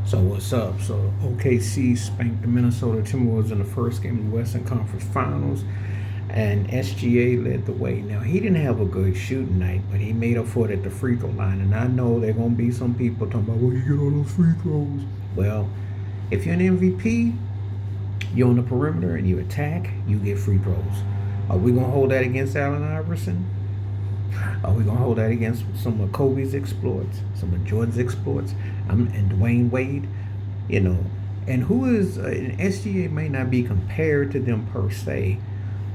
So what's up? So OKC spanked the Minnesota Timberwolves in the first game of the Western Conference Finals, and SGA led the way. Now he didn't have a good shooting night, but he made up for it at the free throw line. And I know there are gonna be some people talking about, well, you get all those free throws. Well, if you're an MVP, you're on the perimeter and you attack, you get free throws. Are we gonna hold that against Allen Iverson? Are we gonna hold that against some of Kobe's exploits, some of Jordan's exploits, and Dwayne Wade? You know, and who is and SGA may not be compared to them per se,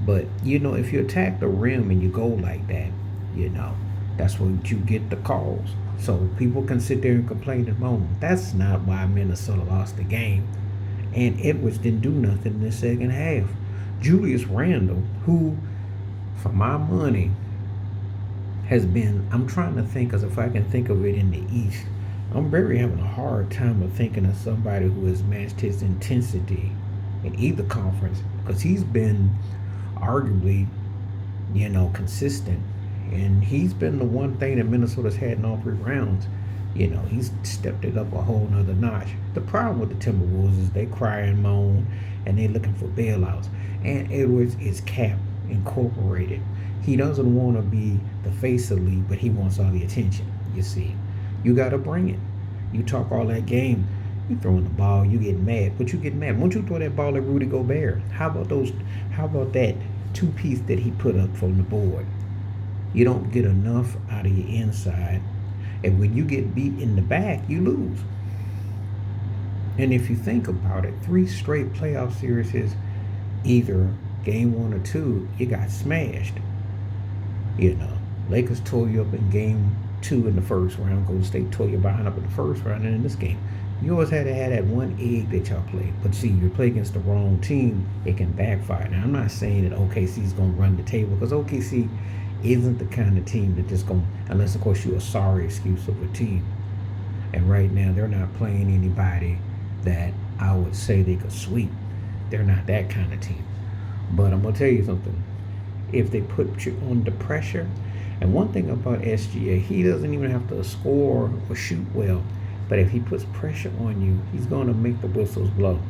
but if you attack the rim and you go like that, that's what you get the calls. So people can sit there and complain and moan. That's not why Minnesota lost the game. And Edwards didn't do nothing in the second half. Julius Randle, who, for my money, has been, I'm trying to think, because if I can think of it in the East, I'm very having a hard time of thinking of somebody who has matched his intensity in either conference, because he's been arguably, consistent. And he's been the one thing that Minnesota's had in all three rounds. He's stepped it up a whole nother notch. The problem with the Timberwolves is they cry and moan and they're looking for bailouts. And Edwards is Cap Incorporated. He doesn't want to be the face of the league, but he wants all the attention. You see, you got to bring it. You talk all that game, you throwing the ball, you get mad, but you get mad. Once you throw that ball at Rudy Gobert, how about that two-piece that he put up from the board? You don't get enough out of your inside, and when you get beat in the back, you lose. And if you think about it, 3 straight playoff series is either game 1 or 2, you got smashed. Lakers tore you up in game 2 in the first round. Golden State tore you behind up in the first round. And in this game, you always had to have that one egg that y'all played. But see, you play against the wrong team, it can backfire. Now, I'm not saying that OKC is going to run the table, because OKC isn't the kind of team that just going to, unless, of course, you're a sorry excuse of a team. And right now, they're not playing anybody that I would say they could sweep. They're not that kind of team. But I'm going to tell you something. If they put you under pressure, and one thing about SGA, he doesn't even have to score or shoot well, but if he puts pressure on you, he's going to make the whistles blow.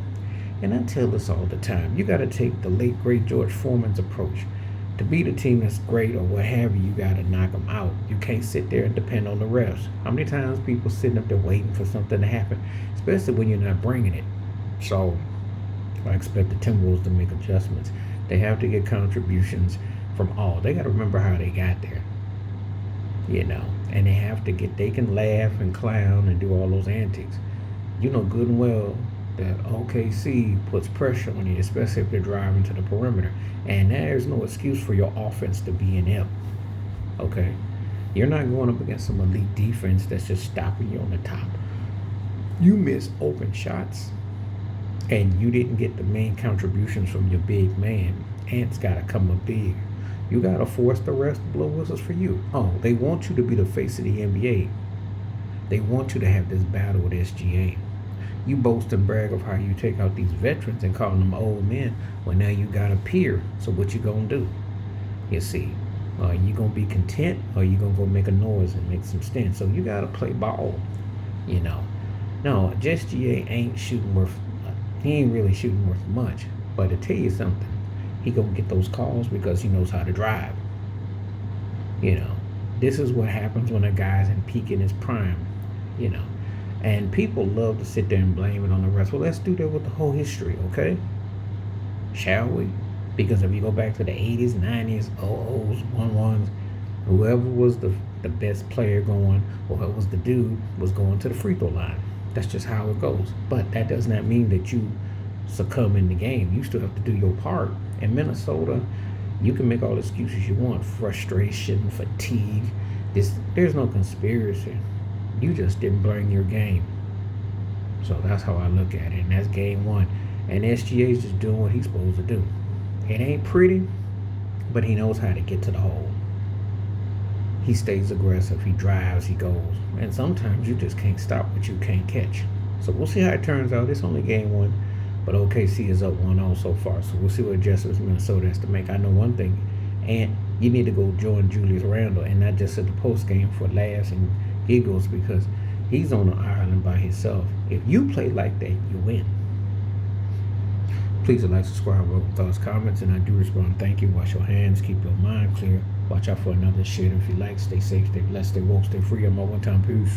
And I tell this all the time. You got to take the late, great George Foreman's approach. To beat a team that's great or what have you, you got to knock them out. You can't sit there and depend on the refs. How many times people sitting up there waiting for something to happen, especially when you're not bringing it? So I expect the Timberwolves to make adjustments. They have to get contributions from all. They got to remember how they got there. And they have to they can laugh and clown and do all those antics. You know good and well that OKC puts pressure on you, especially if they're driving to the perimeter. And there's no excuse for your offense to be inept. Okay? You're not going up against some elite defense that's just stopping you on the top. You miss open shots, and you didn't get the main contributions from your big man. Ant's got to come up big. You got to force the refs to blow whistles for you. Oh, they want you to be the face of the NBA. They want you to have this battle with SGA. You boast and brag of how you take out these veterans and call them old men. Well, now you got a peer. So what you going to do? You see, are you going to be content, or you going to go make a noise and make some stench? So you got to play ball, No, SGA ain't shooting worth, he ain't really shooting worth much. But to tell you something, he gonna get those calls because he knows how to drive. This is what happens when a guy's in peak in his prime. And people love to sit there and blame it on the refs. Well, let's do that with the whole history, okay? Shall we? Because if you go back to the 80s, 90s, 00s, 11s, whoever was the best player going, or whoever was the dude, was going to the free throw line. That's just how it goes. But that does not mean that you succumb in the game. You still have to do your part. In Minnesota, you can make all the excuses you want. Frustration, fatigue. There's no conspiracy. You just didn't bring your game. So that's how I look at it. And that's game 1. And SGA is just doing what he's supposed to do. It ain't pretty, but he knows how to get to the hole. He stays aggressive. He drives. He goes. And sometimes you just can't stop what you can't catch. So we'll see how it turns out. It's only game 1. But OKC is up 1-0 so far. So we'll see what adjustments Minnesota has to make. I know one thing. And you need to go join Julius Randle, and not just at the post game for laughs and giggles, because He's on an island by himself. If you play like that, you win. Please like, subscribe, welcome thoughts, comments, and I do respond. Thank you. Wash your hands. Keep your mind clear. Watch out for another shit. If you like, stay safe, stay blessed, stay woke, stay free. I'm all one time. Peace.